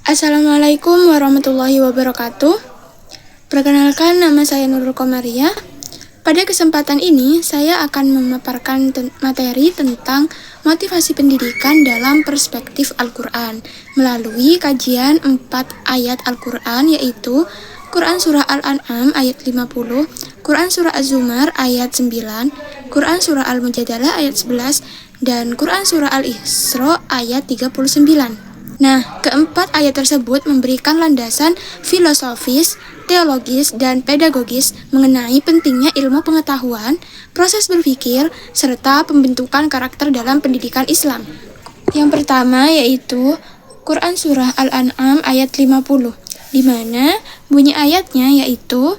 Assalamualaikum warahmatullahi wabarakatuh. Perkenalkan, nama saya Nurul Komariah. Pada kesempatan ini, saya akan memaparkan materi tentang motivasi pendidikan dalam perspektif Al-Quran melalui kajian 4 ayat Al-Quran, yaitu Quran Surah Al-An'am ayat 50, Quran Surah Az-Zumar ayat 9, Quran Surah Al-Mujadalah ayat 11, dan Quran Surah Al-Isra ayat 39. Nah, keempat ayat tersebut memberikan landasan filosofis, teologis, dan pedagogis mengenai pentingnya ilmu pengetahuan, proses berpikir, serta pembentukan karakter dalam pendidikan Islam. Yang pertama yaitu Quran Surah Al-An'am ayat 50, di mana bunyi ayatnya yaitu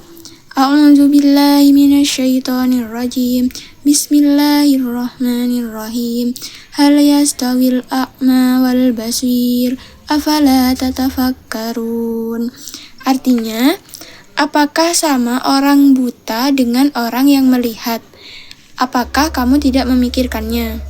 A'udzubillahi minasyaitonirrajim. Bismillahirrahmanirrahim. Hal yastawil a'ma wal basir afala tatafakkarun. Artinya, apakah sama orang buta dengan orang yang melihat? Apakah kamu tidak memikirkannya?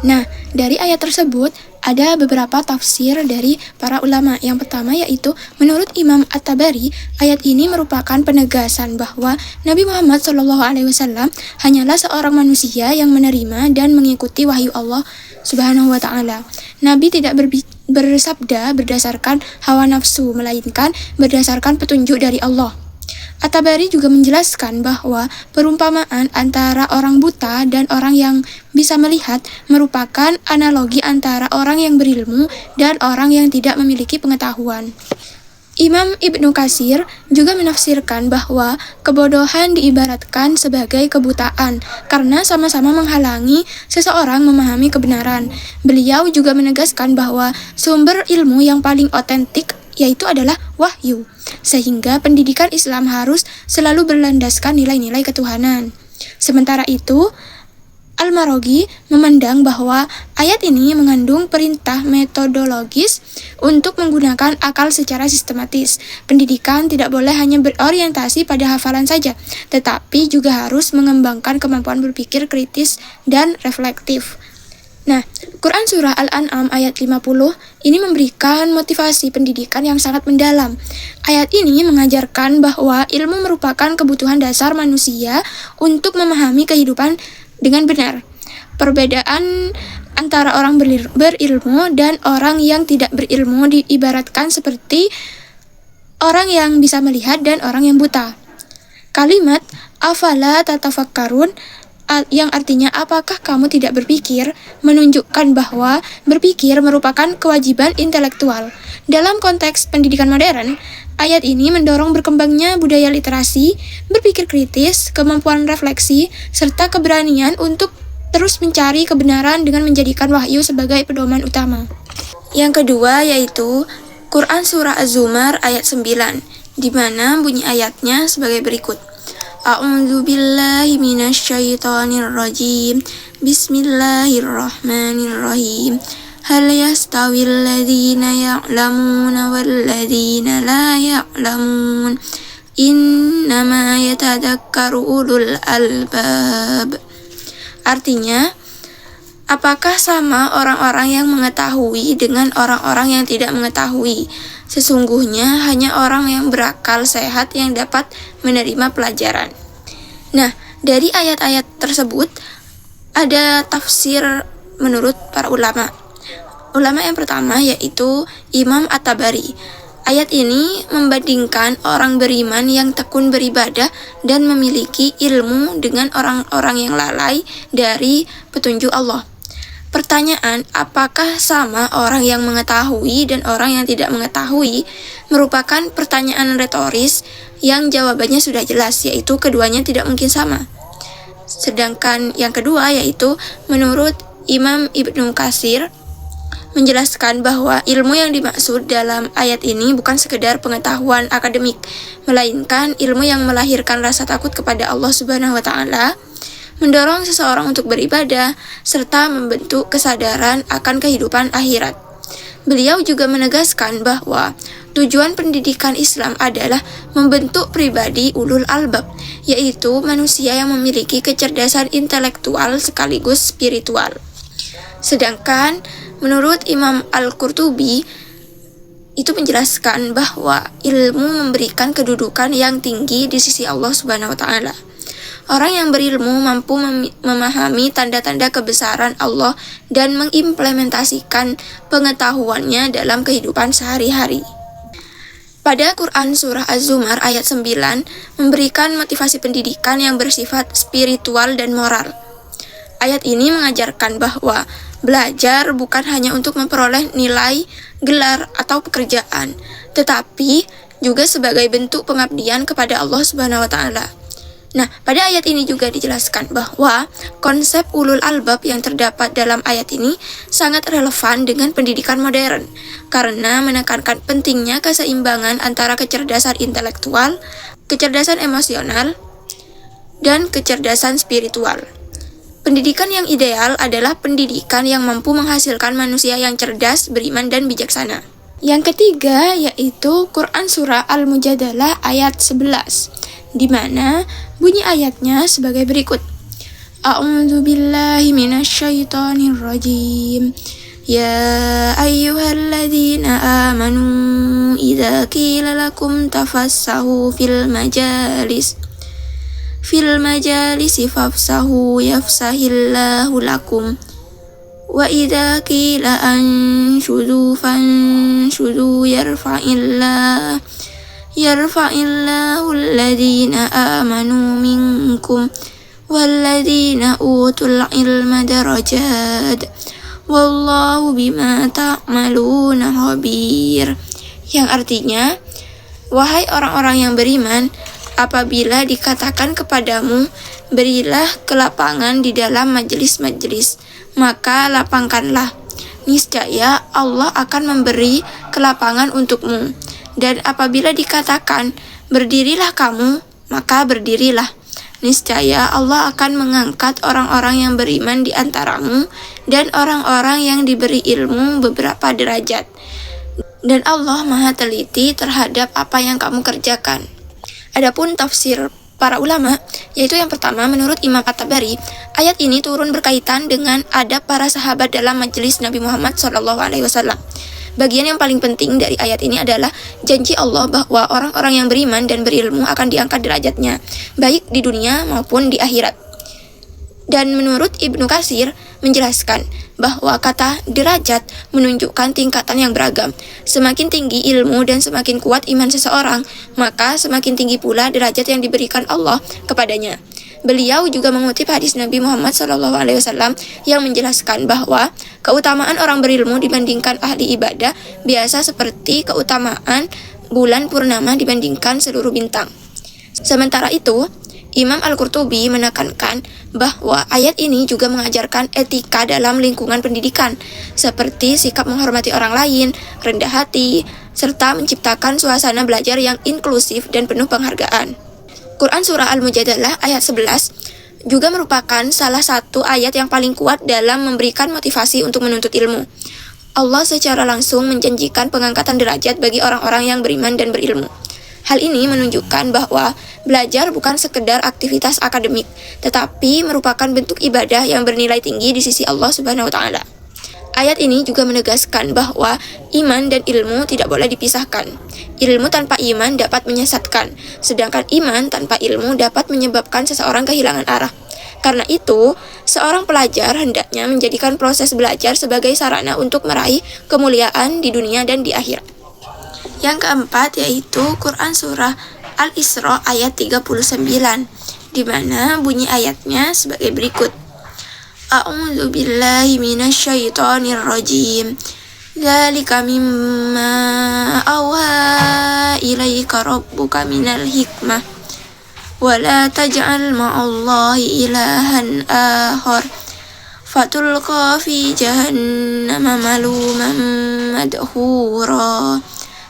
Nah, dari ayat tersebut ada beberapa tafsir dari para ulama. Yang pertama yaitu menurut Imam At-Tabari, ayat ini merupakan penegasan bahwa Nabi Muhammad SAW hanyalah seorang manusia yang menerima dan mengikuti wahyu Allah Subhanahu wa Ta'ala. Nabi tidak bersabda berdasarkan hawa nafsu, melainkan berdasarkan petunjuk dari Allah. At-Tabari juga menjelaskan bahwa perumpamaan antara orang buta dan orang yang bisa melihat merupakan analogi antara orang yang berilmu dan orang yang tidak memiliki pengetahuan. Imam Ibnu Katsir juga menafsirkan bahwa kebodohan diibaratkan sebagai kebutaan karena sama-sama menghalangi seseorang memahami kebenaran. Beliau juga menegaskan bahwa sumber ilmu yang paling otentik yaitu adalah wahyu, sehingga pendidikan Islam harus selalu berlandaskan nilai-nilai ketuhanan. Sementara itu, Al-Maraghi memandang bahwa ayat ini mengandung perintah metodologis untuk menggunakan akal secara sistematis. Pendidikan tidak boleh hanya berorientasi pada hafalan saja, tetapi juga harus mengembangkan kemampuan berpikir kritis dan reflektif. Nah, Quran Surah Al-An'am ayat 50 ini memberikan motivasi pendidikan yang sangat mendalam. Ayat ini mengajarkan bahwa ilmu merupakan kebutuhan dasar manusia untuk memahami kehidupan dengan benar. Perbedaan antara orang berilmu dan orang yang tidak berilmu diibaratkan seperti orang yang bisa melihat dan orang yang buta. Kalimat afala tatafakkarun yang artinya apakah kamu tidak berpikir, menunjukkan bahwa berpikir merupakan kewajiban intelektual. Dalam konteks pendidikan modern, ayat ini mendorong berkembangnya budaya literasi, berpikir kritis, kemampuan refleksi, serta keberanian untuk terus mencari kebenaran dengan menjadikan wahyu sebagai pedoman utama. Yang kedua yaitu Quran Surah Az-Zumar ayat 9, di mana bunyi ayatnya sebagai berikut. A'udzu billahi minasyaitonir rajim. Bismillahirrahmanirrahim. Hal yastawil ladzina ya'lamuna wal ladzina la ya'lamun. Innama yatadakkaru ulul albab. Artinya, apakah sama orang-orang yang mengetahui dengan orang-orang yang tidak mengetahui? Sesungguhnya hanya orang yang berakal sehat yang dapat menerima pelajaran. Nah, dari ayat-ayat tersebut ada tafsir menurut para ulama. Ulama yang pertama yaitu Imam At-Tabari. Ayat ini membandingkan orang beriman yang tekun beribadah dan memiliki ilmu dengan orang-orang yang lalai dari petunjuk Allah. Pertanyaan, apakah sama orang yang mengetahui dan orang yang tidak mengetahui, merupakan pertanyaan retoris yang jawabannya sudah jelas, yaitu keduanya tidak mungkin sama. Sedangkan yang kedua yaitu menurut Imam Ibnu Katsir menjelaskan bahwa ilmu yang dimaksud dalam ayat ini bukan sekedar pengetahuan akademik, melainkan ilmu yang melahirkan rasa takut kepada Allah Subhanahu wa Ta'ala, mendorong seseorang untuk beribadah, serta membentuk kesadaran akan kehidupan akhirat. Beliau juga menegaskan bahwa tujuan pendidikan Islam adalah membentuk pribadi ulul albab, yaitu manusia yang memiliki kecerdasan intelektual sekaligus spiritual. Sedangkan menurut Imam Al-Qurtubi, itu menjelaskan bahwa ilmu memberikan kedudukan yang tinggi di sisi Allah Subhanahu wa taala. Orang yang berilmu mampu memahami tanda-tanda kebesaran Allah dan mengimplementasikan pengetahuannya dalam kehidupan sehari-hari. Pada Quran Surah Az-Zumar ayat 9 memberikan motivasi pendidikan yang bersifat spiritual dan moral. Ayat ini mengajarkan bahwa belajar bukan hanya untuk memperoleh nilai, gelar, atau pekerjaan, tetapi juga sebagai bentuk pengabdian kepada Allah Subhanahu wa taala. Nah, pada ayat ini juga dijelaskan bahwa konsep ulul albab yang terdapat dalam ayat ini sangat relevan dengan pendidikan modern karena menekankan pentingnya keseimbangan antara kecerdasan intelektual, kecerdasan emosional, dan kecerdasan spiritual. Pendidikan yang ideal adalah pendidikan yang mampu menghasilkan manusia yang cerdas, beriman, dan bijaksana. Yang ketiga yaitu Quran Surah Al-Mujadalah ayat 11, di mana bunyi ayatnya sebagai berikut. A'udzu billahi minasyaitonir rajim. Ya ayyuhalladzina amanu idza qila lakum tafassahu fil majalisi fafsahu yafsahillahu lakum. Wa idza qila anshudu fanshudu yarfa'illahu alladhina amanu minkum walladhina utul ilma darajat wallahu bima ta'maluna khabir. Yang artinya, wahai orang-orang yang beriman, apabila dikatakan kepadamu, berilah kelapangan di dalam majelis-majelis, maka lapangkanlah. Niscaya Allah akan memberi kelapangan untukmu. Dan apabila dikatakan, berdirilah kamu, maka berdirilah. Niscaya Allah akan mengangkat orang-orang yang beriman di antaramu dan orang-orang yang diberi ilmu beberapa derajat. Dan Allah Maha teliti terhadap apa yang kamu kerjakan. Adapun tafsir para ulama, yaitu yang pertama menurut Imam At-Tabari, ayat ini turun berkaitan dengan adab para sahabat dalam majelis Nabi Muhammad SAW. Bagian yang paling penting dari ayat ini adalah janji Allah bahwa orang-orang yang beriman dan berilmu akan diangkat derajatnya, baik di dunia maupun di akhirat. Dan menurut Ibnu Katsir menjelaskan bahwa kata derajat menunjukkan tingkatan yang beragam. Semakin tinggi ilmu dan semakin kuat iman seseorang, maka semakin tinggi pula derajat yang diberikan Allah kepadanya. Beliau juga mengutip hadis Nabi Muhammad SAW yang menjelaskan bahwa keutamaan orang berilmu dibandingkan ahli ibadah biasa seperti keutamaan bulan purnama dibandingkan seluruh bintang. Sementara itu, Imam Al-Qurtubi menekankan bahwa ayat ini juga mengajarkan etika dalam lingkungan pendidikan, seperti sikap menghormati orang lain, rendah hati, serta menciptakan suasana belajar yang inklusif dan penuh penghargaan. Quran Surah Al-Mujadalah ayat 11 juga merupakan salah satu ayat yang paling kuat dalam memberikan motivasi untuk menuntut ilmu. Allah secara langsung menjanjikan pengangkatan derajat bagi orang-orang yang beriman dan berilmu. Hal ini menunjukkan bahwa belajar bukan sekedar aktivitas akademik, tetapi merupakan bentuk ibadah yang bernilai tinggi di sisi Allah Subhanahu wa taala. Ayat ini juga menegaskan bahwa iman dan ilmu tidak boleh dipisahkan. Ilmu tanpa iman dapat menyesatkan, sedangkan iman tanpa ilmu dapat menyebabkan seseorang kehilangan arah. Karena itu, seorang pelajar hendaknya menjadikan proses belajar sebagai sarana untuk meraih kemuliaan di dunia dan di akhirat. Yang keempat yaitu Quran Surah Al-Isra ayat 39, di mana bunyi ayatnya sebagai berikut. A'udzu billahi minasyaitonir rajim. Dzalika mimma awha ilaika rabbuka minal hikmah. Wa la taj'al ma'allahi ilahan akhar. Fatulqa fi jahannama maluman madhura.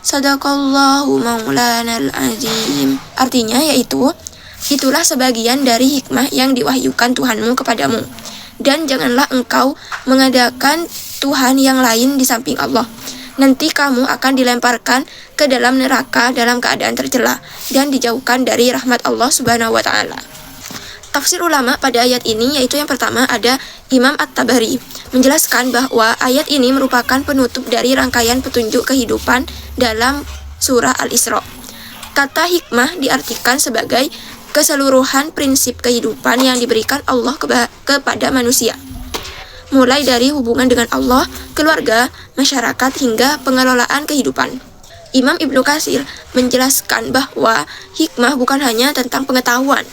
Sadaqallahu maulanal azim. Artinya yaitu, itulah sebagian dari hikmah yang diwahyukan Tuhanmu kepadamu. Dan janganlah engkau mengadakan Tuhan yang lain di samping Allah. Nanti kamu akan dilemparkan ke dalam neraka dalam keadaan tercela dan dijauhkan dari rahmat Allah Subhanahu wa taala. Tafsir ulama pada ayat ini yaitu yang pertama ada Imam At-Tabari menjelaskan bahwa ayat ini merupakan penutup dari rangkaian petunjuk kehidupan dalam surah Al-Isra. Kata hikmah diartikan sebagai keseluruhan prinsip kehidupan yang diberikan Allah kepada manusia, mulai dari hubungan dengan Allah, keluarga, masyarakat, hingga pengelolaan kehidupan. Imam Ibnu Katsir menjelaskan bahwa hikmah bukan hanya tentang pengetahuan,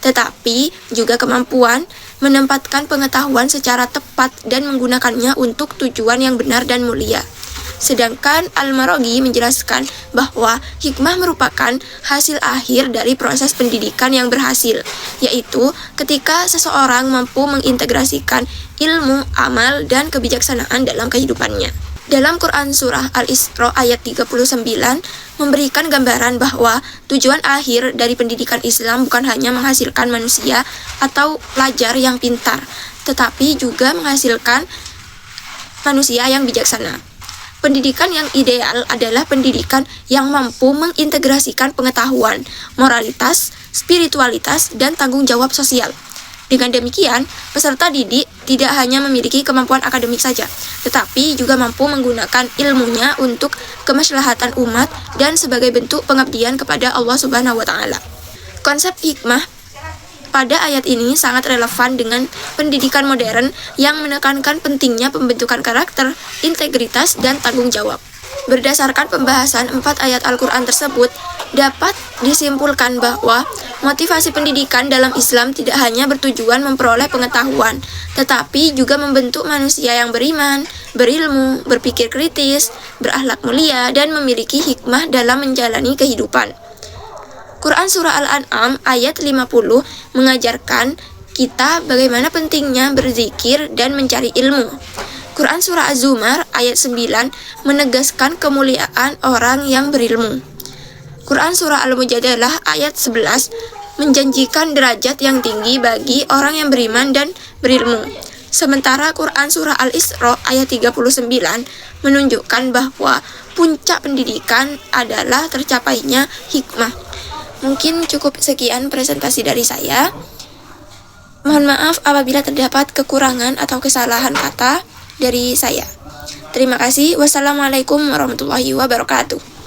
tetapi juga kemampuan menempatkan pengetahuan secara tepat dan menggunakannya untuk tujuan yang benar dan mulia. Sedangkan Al-Maraghi menjelaskan bahwa hikmah merupakan hasil akhir dari proses pendidikan yang berhasil, yaitu ketika seseorang mampu mengintegrasikan ilmu, amal, dan kebijaksanaan dalam kehidupannya. Dalam Quran Surah Al-Isra ayat 39 memberikan gambaran bahwa tujuan akhir dari pendidikan Islam bukan hanya menghasilkan manusia atau pelajar yang pintar, tetapi juga menghasilkan manusia yang bijaksana. Pendidikan yang ideal adalah pendidikan yang mampu mengintegrasikan pengetahuan, moralitas, spiritualitas, dan tanggung jawab sosial. Dengan demikian, peserta didik tidak hanya memiliki kemampuan akademik saja, tetapi juga mampu menggunakan ilmunya untuk kemaslahatan umat dan sebagai bentuk pengabdian kepada Allah Subhanahu wa Ta'ala. Konsep hikmah pada ayat ini sangat relevan dengan pendidikan modern yang menekankan pentingnya pembentukan karakter, integritas, dan tanggung jawab. Berdasarkan pembahasan 4 ayat Al-Quran tersebut, dapat disimpulkan bahwa motivasi pendidikan dalam Islam tidak hanya bertujuan memperoleh pengetahuan, tetapi juga membentuk manusia yang beriman, berilmu, berpikir kritis, berakhlak mulia, dan memiliki hikmah dalam menjalani kehidupan. Quran Surah Al-An'am ayat 50 mengajarkan kita bagaimana pentingnya berzikir dan mencari ilmu. Quran Surah Az-Zumar ayat 9 menegaskan kemuliaan orang yang berilmu. Quran Surah Al-Mujadalah ayat 11 menjanjikan derajat yang tinggi bagi orang yang beriman dan berilmu. Sementara Quran Surah Al-Isra ayat 39 menunjukkan bahwa puncak pendidikan adalah tercapainya hikmah. Mungkin cukup sekian presentasi dari saya. Mohon maaf apabila terdapat kekurangan atau kesalahan kata dari saya. Terima kasih. Wassalamualaikum warahmatullahi wabarakatuh.